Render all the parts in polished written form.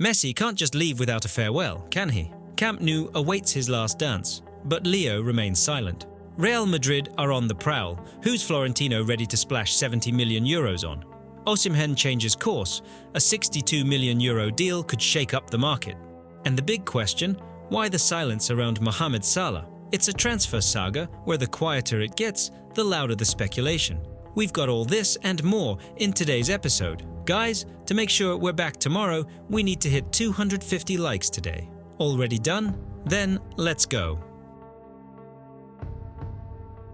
Messi can't just leave without a farewell, can he? Camp Nou awaits his last dance, but Leo remains silent. Real Madrid are on the prowl. Who's Florentino ready to splash 70 million euros on? Osimhen changes course. A 62 million euro deal could shake up the market. And the big question, why the silence around Mohamed Salah? It's a transfer saga where the quieter it gets, the louder the speculation. We've got all this and more in today's episode. Guys, to make sure we're back tomorrow, we need to hit 250 likes today. Already done? Then let's go.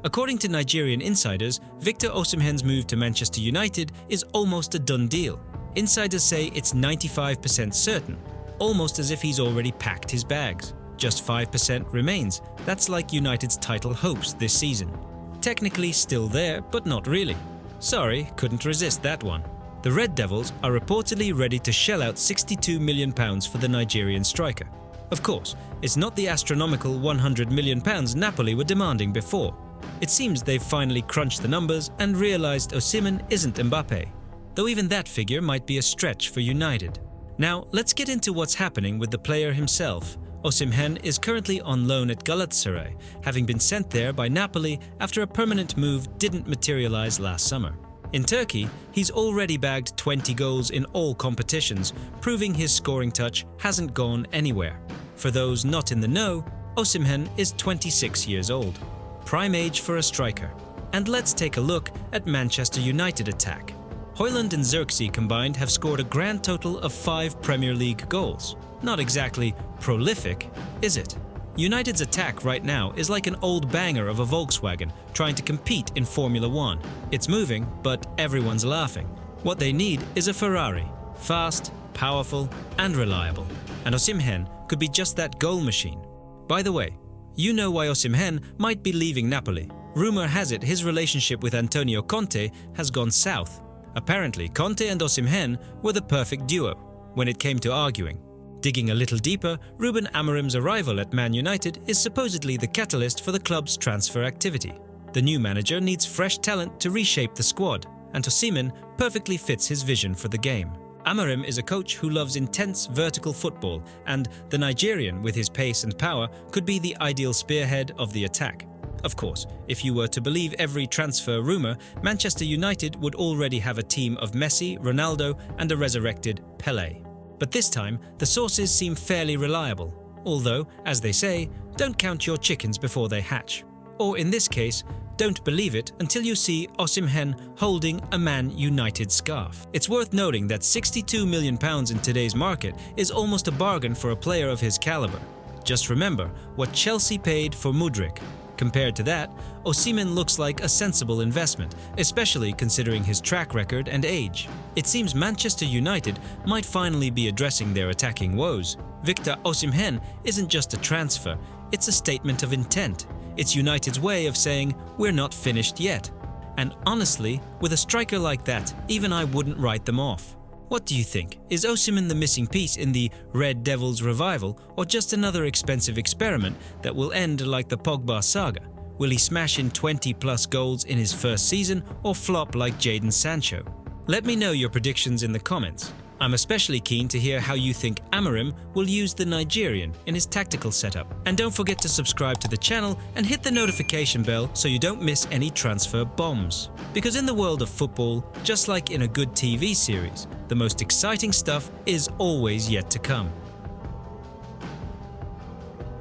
According to Nigerian insiders, Victor Osimhen's move to Manchester United is almost a done deal. Insiders say it's 95% certain, almost as if he's already packed his bags. Just 5% remains. That's like United's title hopes this season. Technically still there, but not really. Sorry, couldn't resist that one. The Red Devils are reportedly ready to shell out £62 million for the Nigerian striker. Of course, it's not the astronomical £100 million Napoli were demanding before. It seems they've finally crunched the numbers and realized Osimhen isn't Mbappe, though even that figure might be a stretch for United. Now, let's get into what's happening with the player himself. Osimhen is currently on loan at Galatasaray, having been sent there by Napoli after a permanent move didn't materialize last summer. In Turkey, he's already bagged 20 goals in all competitions, proving his scoring touch hasn't gone anywhere. For those not in the know, Osimhen is 26 years old. Prime age for a striker. And let's take a look at Manchester United attack. Højlund and Xerxes combined have scored a grand total of 5 Premier League goals. Not exactly prolific, is it? United's attack right now is like an old banger of a Volkswagen trying to compete in Formula 1. It's moving, but everyone's laughing. What they need is a Ferrari. Fast, powerful, and reliable. And Osimhen could be just that goal machine. By the way, you know why Osimhen might be leaving Napoli. Rumor has it his relationship with Antonio Conte has gone south. Apparently, Conte and Osimhen were the perfect duo when it came to arguing. Digging a little deeper, Ruben Amorim's arrival at Man United is supposedly the catalyst for the club's transfer activity. The new manager needs fresh talent to reshape the squad, and Osimhen perfectly fits his vision for the game. Amorim is a coach who loves intense vertical football, and the Nigerian, with his pace and power, could be the ideal spearhead of the attack. Of course, if you were to believe every transfer rumour, Manchester United would already have a team of Messi, Ronaldo, and a resurrected Pelé. But this time, the sources seem fairly reliable, although, as they say, don't count your chickens before they hatch. Or in this case, don't believe it until you see Osimhen holding a Man United scarf. It's worth noting that £62 million in today's market is almost a bargain for a player of his calibre. Just remember what Chelsea paid for Mudryk. Compared to that, Osimhen looks like a sensible investment, especially considering his track record and age. It seems Manchester United might finally be addressing their attacking woes. Victor Osimhen isn't just a transfer, it's a statement of intent. It's United's way of saying, we're not finished yet. And honestly, with a striker like that, even I wouldn't write them off. What do you think? Is Osimhen the missing piece in the Red Devils revival, or just another expensive experiment that will end like the Pogba saga? Will he smash in 20+ goals in his first season or flop like Jadon Sancho? Let me know your predictions in the comments. I'm especially keen to hear how you think Amorim will use the Nigerian in his tactical setup. And don't forget to subscribe to the channel and hit the notification bell so you don't miss any transfer bombs. Because in the world of football, just like in a good TV series, the most exciting stuff is always yet to come.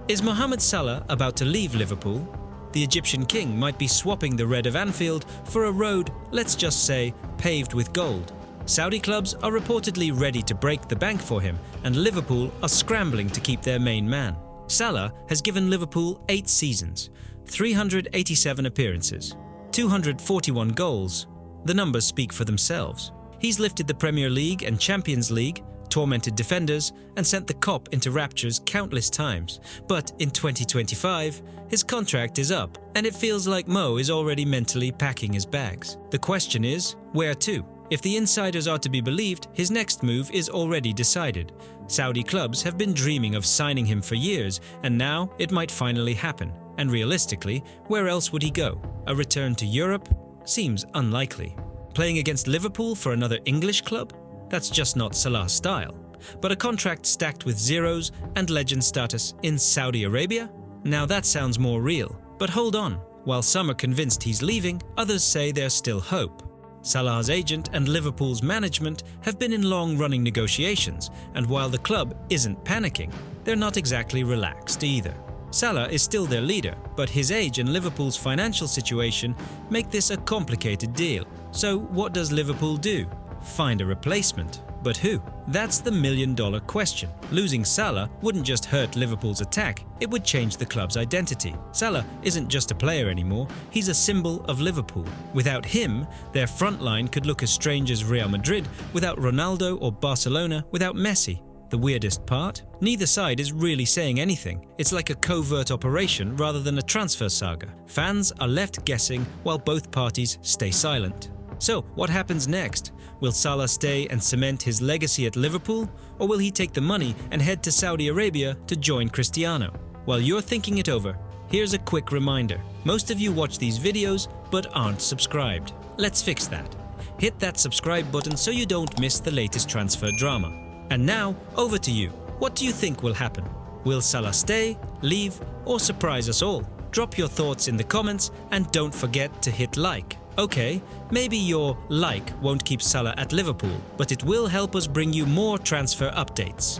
Is Mohamed Salah about to leave Liverpool? The Egyptian king might be swapping the red of Anfield for a road, let's just say, paved with gold. Saudi clubs are reportedly ready to break the bank for him, and Liverpool are scrambling to keep their main man. Salah has given Liverpool 8 seasons, 387 appearances, 241 goals. The numbers speak for themselves. He's lifted the Premier League and Champions League, tormented defenders, and sent the Kop into raptures countless times. But in 2025, his contract is up, and it feels like Mo is already mentally packing his bags. The question is, where to? If the insiders are to be believed, his next move is already decided. Saudi clubs have been dreaming of signing him for years, and now it might finally happen. And realistically, where else would he go? A return to Europe? Seems unlikely. Playing against Liverpool for another English club? That's just not Salah's style. but a contract stacked with zeros and legend status in Saudi Arabia? Now that sounds more real. But hold on, while some are convinced he's leaving, others say there's still hope. Salah's agent and Liverpool's management have been in long-running negotiations, and while the club isn't panicking, they're not exactly relaxed either. Salah is still their leader, but his age and Liverpool's financial situation make this a complicated deal. So what does Liverpool do? Find a replacement. But who? That's the million-dollar question. Losing Salah wouldn't just hurt Liverpool's attack, it would change the club's identity. Salah isn't just a player anymore, he's a symbol of Liverpool. Without him, their front line could look as strange as Real Madrid without Ronaldo, or Barcelona without Messi. The weirdest part? Neither side is really saying anything. It's like a covert operation rather than a transfer saga. Fans are left guessing while both parties stay silent. So, what happens next? Will Salah stay and cement his legacy at Liverpool, or will he take the money and head to Saudi Arabia to join Cristiano? While you're thinking it over, here's a quick reminder. Most of you watch these videos but aren't subscribed. Let's fix that. Hit that subscribe button so you don't miss the latest transfer drama. And now, over to you. What do you think will happen? Will Salah stay, leave, or surprise us all? Drop your thoughts in the comments and don't forget to hit like. Okay, maybe your like won't keep Salah at Liverpool, but it will help us bring you more transfer updates.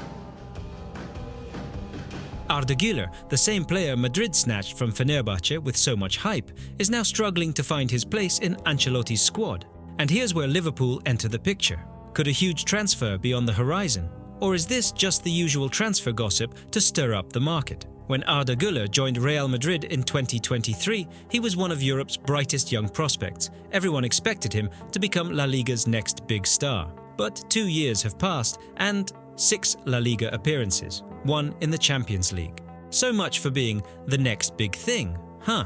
Arda Güler, the same player Madrid snatched from Fenerbahce with so much hype, is now struggling to find his place in Ancelotti's squad. And here's where Liverpool enter the picture. Could a huge transfer be on the horizon? Or is this just the usual transfer gossip to stir up the market? When Arda Güler joined Real Madrid in 2023, he was one of Europe's brightest young prospects. Everyone expected him to become La Liga's next big star. But 2 years have passed and 6 La Liga appearances, 1 in the Champions League. So much for being the next big thing, huh?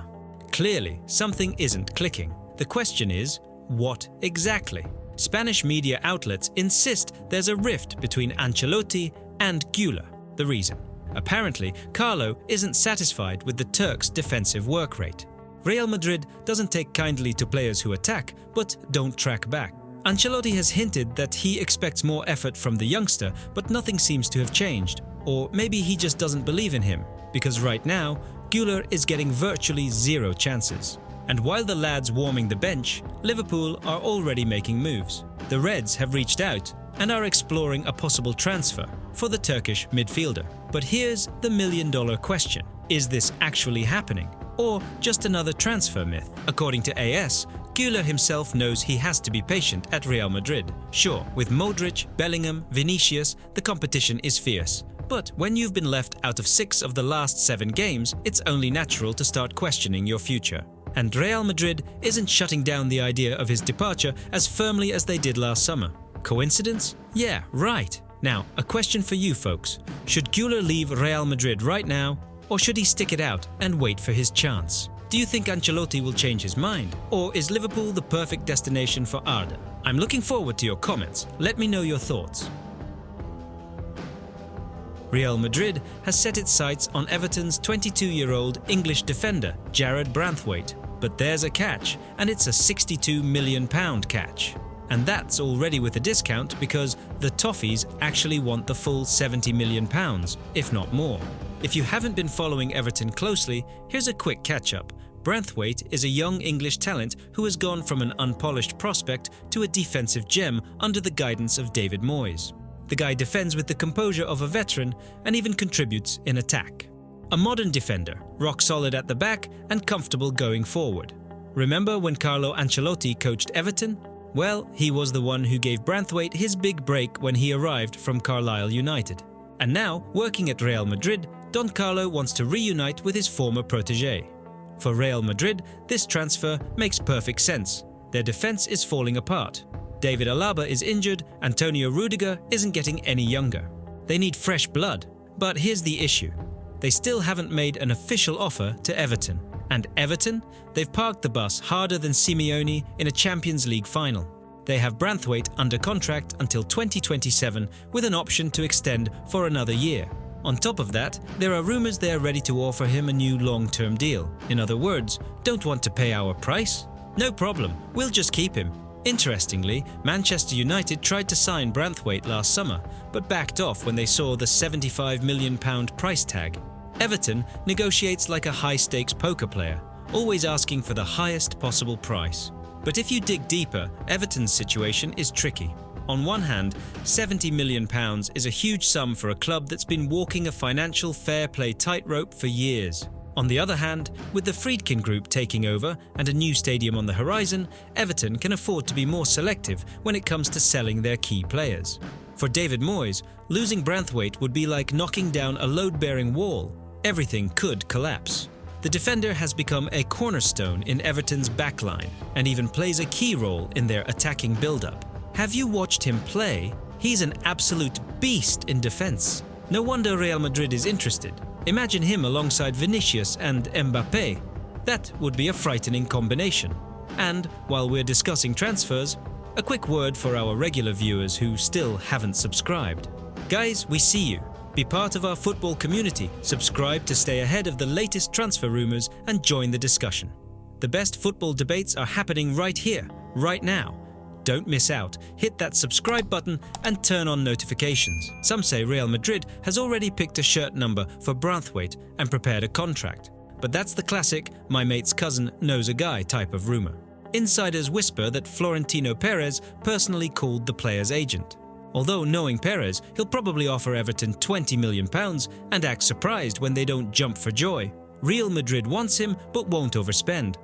Clearly, something isn't clicking. The question is, what exactly? Spanish media outlets insist there's a rift between Ancelotti and Güler. The reason? Apparently, Carlo isn't satisfied with the Turks' defensive work rate. Real Madrid doesn't take kindly to players who attack, but don't track back. Ancelotti has hinted that he expects more effort from the youngster, but nothing seems to have changed. Or maybe he just doesn't believe in him, because right now, Güler is getting virtually 0 chances. And while the lad's warming the bench, Liverpool are already making moves. The Reds have reached out and are exploring a possible transfer for the Turkish midfielder. But here's the million-dollar question. Is this actually happening? Or just another transfer myth? According to AS, Güler himself knows he has to be patient at Real Madrid. Sure, with Modric, Bellingham, Vinicius, the competition is fierce. But when you've been left out of 6 of the last 7 games, it's only natural to start questioning your future. And Real Madrid isn't shutting down the idea of his departure as firmly as they did last summer. Coincidence? Yeah, right. Now, a question for you folks. Should Güler leave Real Madrid right now, or should he stick it out and wait for his chance? Do you think Ancelotti will change his mind, or is Liverpool the perfect destination for Arda? I'm looking forward to your comments. Let me know your thoughts. Real Madrid has set its sights on Everton's 22-year-old English defender, Jarrad Branthwaite. But there's a catch, and it's a £62 million catch. And that's already with a discount because the Toffees actually want the full £70 million, if not more. If you haven't been following Everton closely, here's a quick catch-up. Branthwaite is a young English talent who has gone from an unpolished prospect to a defensive gem under the guidance of David Moyes. The guy defends with the composure of a veteran and even contributes in attack. A modern defender, rock solid at the back and comfortable going forward. Remember when Carlo Ancelotti coached Everton? Well, he was the one who gave Branthwaite his big break when he arrived from Carlisle United. And now, working at Real Madrid, Don Carlo wants to reunite with his former protégé. For Real Madrid, this transfer makes perfect sense. Their defense is falling apart. David Alaba is injured, Antonio Rudiger isn't getting any younger. They need fresh blood. But here's the issue. They still haven't made an official offer to Everton. And Everton? They've parked the bus harder than Simeone in a Champions League final. They have Branthwaite under contract until 2027 with an option to extend for another year. On top of that, there are rumours they are ready to offer him a new long-term deal. In other words, don't want to pay our price? No problem, we'll just keep him. Interestingly, Manchester United tried to sign Branthwaite last summer, but backed off when they saw the £75 million price tag. Everton negotiates like a high-stakes poker player, always asking for the highest possible price. But if you dig deeper, Everton's situation is tricky. On one hand, £70 million is a huge sum for a club that's been walking a financial fair play tightrope for years. On the other hand, with the Friedkin Group taking over and a new stadium on the horizon, Everton can afford to be more selective when it comes to selling their key players. For David Moyes, losing Branthwaite would be like knocking down a load-bearing wall. Everything could collapse. The defender has become a cornerstone in Everton's backline and even plays a key role in their attacking build-up. Have you watched him play? He's an absolute beast in defense. No wonder Real Madrid is interested. Imagine him alongside Vinicius and Mbappé. That would be a frightening combination. And while we're discussing transfers, a quick word for our regular viewers who still haven't subscribed. Guys, we see you. Be part of our football community, subscribe to stay ahead of the latest transfer rumours and join the discussion. The best football debates are happening right here, right now. Don't miss out, hit that subscribe button and turn on notifications. Some say Real Madrid has already picked a shirt number for Branthwaite and prepared a contract. But that's the classic "my mate's cousin knows a guy" type of rumour. Insiders whisper that Florentino Perez personally called the player's agent. Although knowing Perez, he'll probably offer Everton £20 million and act surprised when they don't jump for joy. Real Madrid wants him but won't overspend.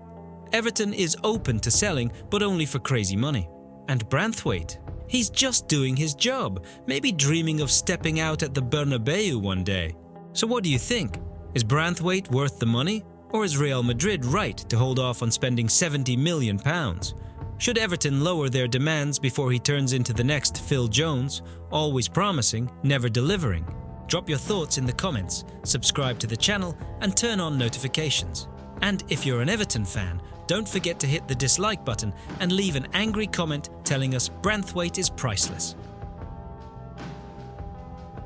Everton is open to selling but only for crazy money. And Branthwaite? He's just doing his job, maybe dreaming of stepping out at the Bernabeu one day. So what do you think? Is Branthwaite worth the money? Or is Real Madrid right to hold off on spending £70 million? Should Everton lower their demands before he turns into the next Phil Jones, always promising, never delivering? Drop your thoughts in the comments, subscribe to the channel and turn on notifications. And if you're an Everton fan, don't forget to hit the dislike button and leave an angry comment telling us Branthwaite is priceless.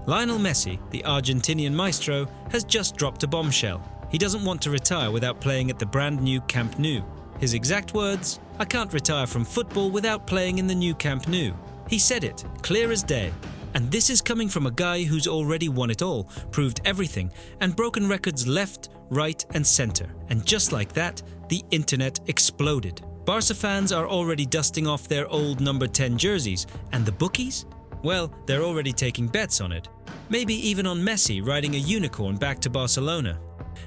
Lionel Messi, the Argentinian maestro, has just dropped a bombshell. He doesn't want to retire without playing at the brand new Camp Nou. His exact words: "I can't retire from football without playing in the new Camp Nou." He said it, clear as day. And this is coming from a guy who's already won it all, proved everything, and broken records left, right and centre. And just like that, the internet exploded. Barça fans are already dusting off their old number 10 jerseys, and the bookies? Well, they're already taking bets on it. Maybe even on Messi riding a unicorn back to Barcelona.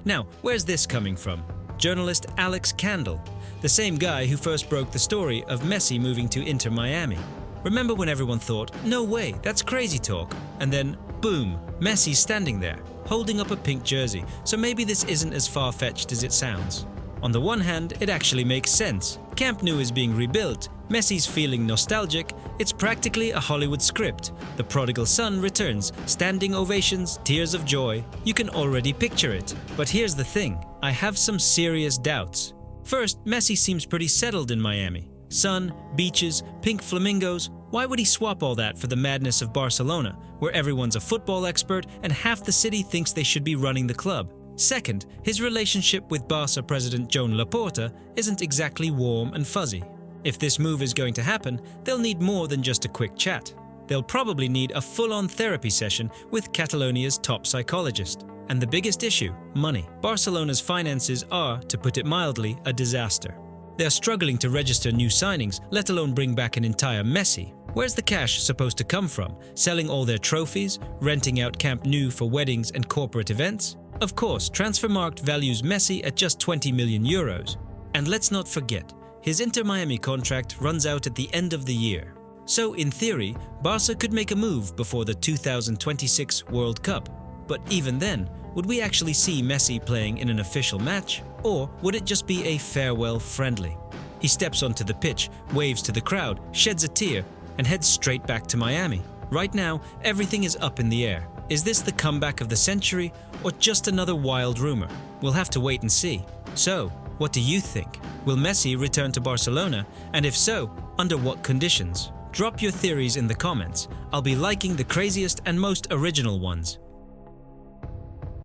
Now, where's this coming from? Journalist Alex Candle, the same guy who first broke the story of Messi moving to Inter Miami. Remember when everyone thought, no way, that's crazy talk, and then, boom, Messi's standing there, holding up a pink jersey, so maybe this isn't as far-fetched as it sounds. On the one hand, it actually makes sense. Camp Nou is being rebuilt, Messi's feeling nostalgic, it's practically a Hollywood script. The prodigal son returns, standing ovations, tears of joy. You can already picture it. But here's the thing, I have some serious doubts. First, Messi seems pretty settled in Miami. Sun, beaches, pink flamingos. Why would he swap all that for the madness of Barcelona, where everyone's a football expert and half the city thinks they should be running the club? Second, his relationship with Barça president Joan Laporta isn't exactly warm and fuzzy. If this move is going to happen, they'll need more than just a quick chat. They'll probably need a full-on therapy session with Catalonia's top psychologist. And the biggest issue, money. Barcelona's finances are, to put it mildly, a disaster. They're struggling to register new signings, let alone bring back an entire Messi. Where's the cash supposed to come from? Selling all their trophies? Renting out Camp Nou for weddings and corporate events? Of course, Transfermarkt values Messi at just €20 million. And let's not forget, his Inter Miami contract runs out at the end of the year. So in theory, Barca could make a move before the 2026 World Cup. But even then, would we actually see Messi playing in an official match? Or would it just be a farewell friendly? He steps onto the pitch, waves to the crowd, sheds a tear, and heads straight back to Miami. Right now, everything is up in the air. Is this the comeback of the century, or just another wild rumor? We'll have to wait and see. So, what do you think? Will Messi return to Barcelona? And if so, under what conditions? Drop your theories in the comments. I'll be liking the craziest and most original ones.